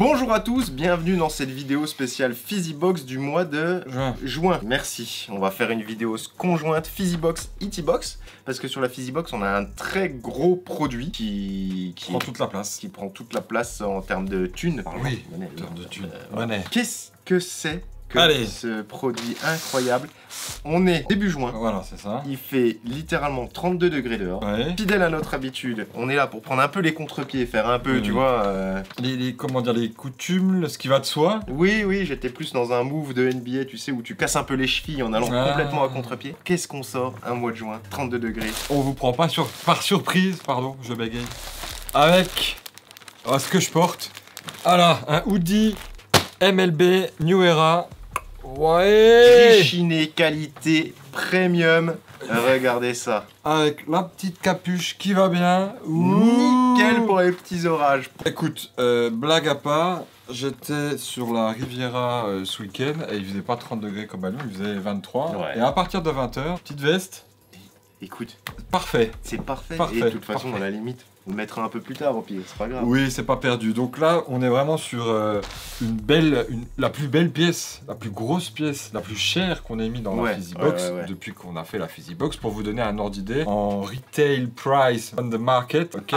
Bonjour à tous, bienvenue dans cette vidéo spéciale Fizzybox du mois de juin. Merci, on va faire une vidéo conjointe Fizzybox Eatybox parce que sur la Fizzybox on a un très gros produit qui prend toute la place. Qui prend toute la place en termes de thunes. Oui, en termes de thunes. Qu'est-ce que c'est que ce produit incroyable? On est début juin. Voilà, c'est ça. Il fait littéralement 32 degrés dehors. Ouais. Fidèle à notre habitude, on est là pour prendre un peu les contre-pieds, faire un peu, tu vois... comment dire, les coutumes, ce qui va de soi. Oui, j'étais plus dans un move de NBA, tu sais, où tu casses un peu les chevilles en allant complètement à contre-pied. Qu'est-ce qu'on sort un mois de juin, 32 degrés? On vous prend pas par surprise, pardon, je bégaye. Avec ce que je porte. Alors, un hoodie MLB New Era. Ouais. Chiné qualité premium. Regardez ça. Avec la petite capuche qui va bien. Nickel pour les petits orages. Écoute, blague à part, j'étais sur la Riviera ce week-end et il faisait pas 30 degrés comme à nous, il faisait 23. Ouais. Et à partir de 20h, petite veste. Écoute. Parfait. C'est parfait. Et de toute façon, à la limite, on le mettra un peu plus tard au pire, c'est pas grave. Oui, c'est pas perdu. Donc là, on est vraiment sur la plus belle pièce, la plus grosse pièce, la plus chère qu'on ait mis dans la Fizzybox depuis qu'on a fait la Fizzybox. Pour vous donner un ordre d'idée, en retail price on the market, ok,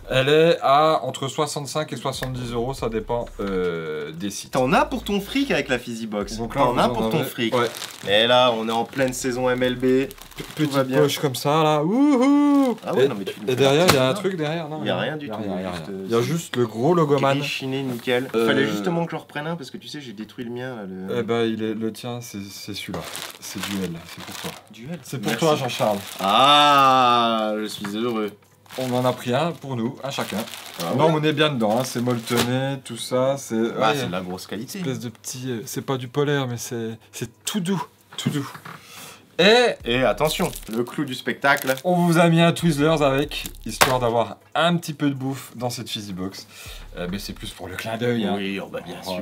elle est à entre 65 et 70 €, ça dépend des sites. T'en as pour ton fric avec la Fizzybox. Donc là, t'en as pour ton fric. Ouais. Et là, on est en pleine saison MLB. Petite poche comme ça, là. Wouhou! Ah ouais, non, mais et derrière, il y a un truc derrière, non? Il y a rien du tout. Il y a juste le gros logoman. Chiné, nickel. Fallait justement que je le reprenne un parce que tu sais, j'ai détruit le mien. Là, Eh ben, le tien, c'est celui-là. C'est Duel, c'est pour toi. Duel? C'est pour toi, Jean-Charles. Ah, je suis heureux. On en a pris un pour nous, un chacun. Ah, non, on est bien dedans, hein. C'est molletonné, tout ça. C'est c'est de la grosse qualité. Espèce de petit. C'est pas du polaire, mais c'est tout doux. Tout doux. Et attention, le clou du spectacle. On vous a mis un Twizzlers avec, histoire d'avoir un petit peu de bouffe dans cette Fizzybox. Mais c'est plus pour le clin d'œil. Hein. Oui, bien sûr.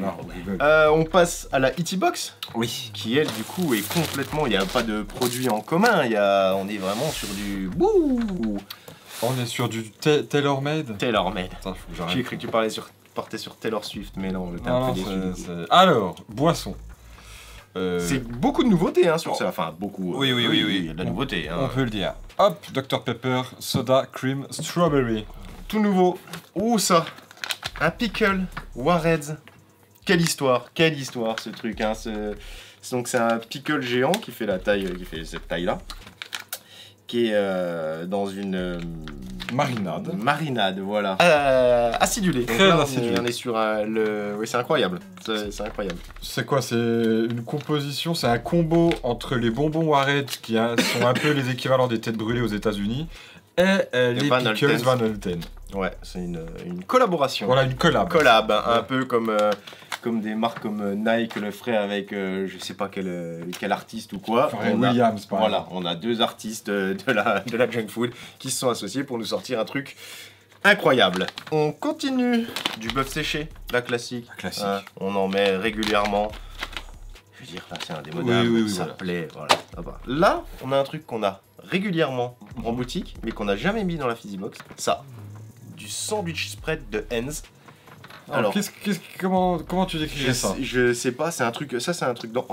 On passe à la Eatybox. Oui. Qui elle, du coup, est complètement... Il n'y a pas de produit en commun. On est vraiment sur du... On est sur du tailor-made. Tailor-made. J'ai cru que tu partais sur Taylor Swift, mais non, j'étais un peu déçu. Alors, boisson. C'est beaucoup de nouveautés hein, sur ça, enfin beaucoup. Oui. Il y a de la nouveauté. Hein. On peut le dire. Hop, Dr Pepper, Soda Cream Strawberry. Tout nouveau. Oh ça, un pickle Warheads. Quelle histoire ce truc. Hein. Donc c'est un pickle géant qui fait cette taille là. Qui est dans une marinade. Marinade, voilà. Acidulé. Très acidulé. On est sur oui, c'est incroyable. C'est incroyable. C'est quoi? C'est une composition, c'est un combo entre les bonbons Warheads qui sont un peu les équivalents des têtes brûlées aux États-Unis et les pickles Van Holten. Ouais, c'est une collaboration. Voilà, une collab. Un peu comme des marques comme Nike le ferait avec je sais pas quel artiste ou quoi. Williams, par exemple. Voilà, on a deux artistes de la junk food qui se sont associés pour nous sortir un truc incroyable. On continue du bœuf séché, la classique. On en met régulièrement. Je veux dire, là c'est indémodable, ça plaît, voilà. Là, on a un truc qu'on a régulièrement en boutique, mais qu'on n'a jamais mis dans la Fizzybox. Ça, du sandwich spread de Heinz. Alors, comment tu décrirais ça? Je sais pas, c'est un truc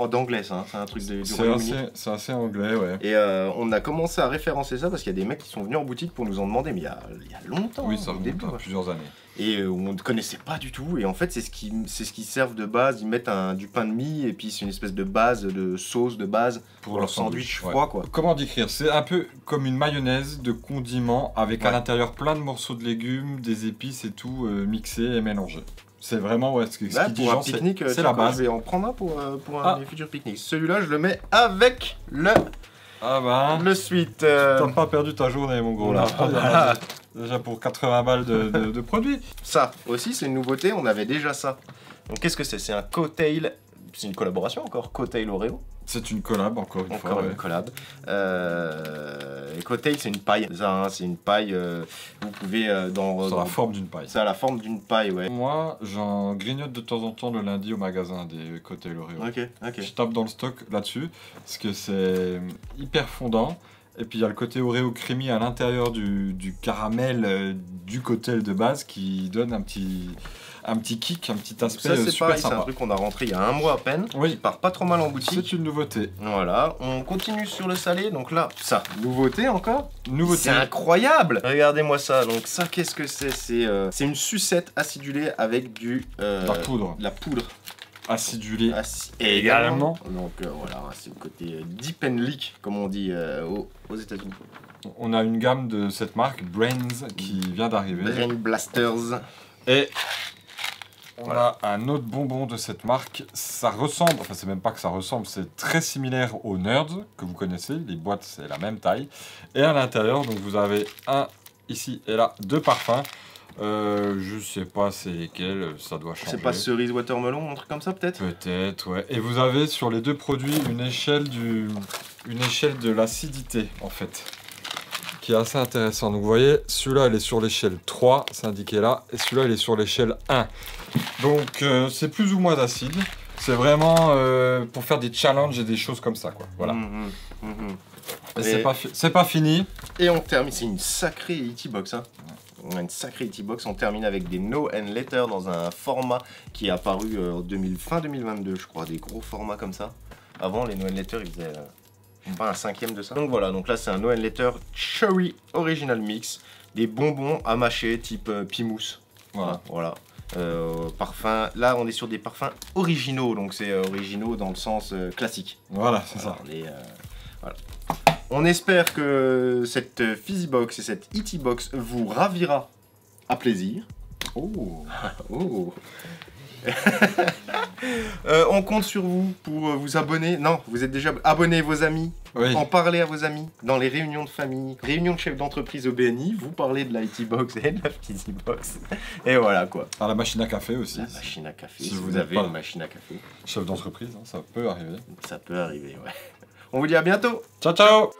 d'anglais, ça. Hein. C'est un truc du Royaume-Uni. C'est assez anglais, ouais. Et on a commencé à référencer ça parce qu'il y a des mecs qui sont venus en boutique pour nous en demander, mais il y a longtemps. Oui, ça remonte à plusieurs années. Et on ne connaissait pas du tout. Et en fait, c'est ce qui servent de base. Ils mettent du pain de mie et puis c'est une espèce de base, de sauce de base pour leur sandwich froid, quoi. Comment décrire? C'est un peu comme une mayonnaise de condiments avec à l'intérieur plein de morceaux de légumes, des épices et tout mixés et mélangés. C'est vraiment ce qui dit pour un pique-nique, c'est la base. Je vais en prendre un pour un futur pique-nique. Celui-là, je le mets avec le sweet. T'as pas perdu ta journée, mon gros, là. Déjà pour 80 balles de produits. Ça aussi, c'est une nouveauté. On avait déjà ça. Donc, qu'est-ce que c'est? C'est un cocktail. C'est une collaboration encore. Cocktail Oreo. C'est une collab, encore une fois. Encore une collab. Cocktail, c'est une paille. C'est une paille. Vous pouvez la forme d'une paille. Ça a la forme d'une paille, ouais. Moi, j'en grignote de temps en temps le lundi au magasin des cocktails Oreo. Ok. Je tape dans le stock là-dessus parce que c'est hyper fondant. Et puis il y a le côté Oreo creamy à l'intérieur du caramel du cocktail de base qui donne un petit un petit kick, un petit aspect ça, c'est super pareil, sympa. c'est un truc qu'on a rentré il y a un mois à peine, oui. qui part pas trop mal en boutique. C'est une nouveauté. Voilà, on continue sur le salé, donc là, ça, nouveauté encore. Nouveauté. C'est incroyable. Regardez-moi ça, donc ça, qu'est-ce que c'est? C'est une sucette acidulée avec du... la poudre. La poudre. Acidulée. Également. Donc voilà, c'est le côté deep and leak, comme on dit aux États-Unis. On a une gamme de cette marque, Brains, qui vient d'arriver. Brain Blasters. Et on a un autre bonbon de cette marque. Ça ressemble, enfin c'est même pas que ça ressemble, c'est très similaire aux Nerds que vous connaissez. Les boîtes, c'est la même taille. Et à l'intérieur, donc vous avez un ici et là, 2 parfums. Je sais pas c'est lesquels, ça doit changer. C'est pas cerise watermelon, un truc comme ça peut-être? Peut-être, ouais. Et vous avez sur les deux produits une échelle de l'acidité en fait, qui est assez intéressant. Donc vous voyez, celui-là il est sur l'échelle 3, c'est indiqué là, et celui-là il est sur l'échelle 1. Donc c'est plus ou moins d'acide. C'est vraiment pour faire des challenges et des choses comme ça, quoi. Voilà. C'est pas fini. Et on termine, c'est une sacrée E.T. box, hein. On a une sacrée E.T. box, on termine avec des No and Letter dans un format qui est apparu en fin 2022, je crois, des gros formats comme ça. Avant, les No and Letter, ils faisaient pas un 5e de ça. Donc voilà, donc là c'est un No and Letter Cherry Original Mix, des bonbons à mâcher type Pimousse. Voilà. Parfum, là on est sur des parfums originaux, donc c'est originaux dans le sens classique. Voilà, c'est ça. Voilà. On espère que cette Fizzy Box et cette E.T. Box vous ravira à plaisir. Oh. On compte sur vous pour vous abonner. Non, vous êtes déjà abonnés vos amis. Oui. En parler à vos amis dans les réunions de famille, réunions de chefs d'entreprise au BNI. Vous parlez de la E.T. Box et de la Fizzy Box. Et voilà quoi. À la machine à café aussi. La machine à café. Si vous avez une machine à café. Chef d'entreprise, hein, ça peut arriver. Ça peut arriver, ouais. On vous dit à bientôt. Ciao, ciao.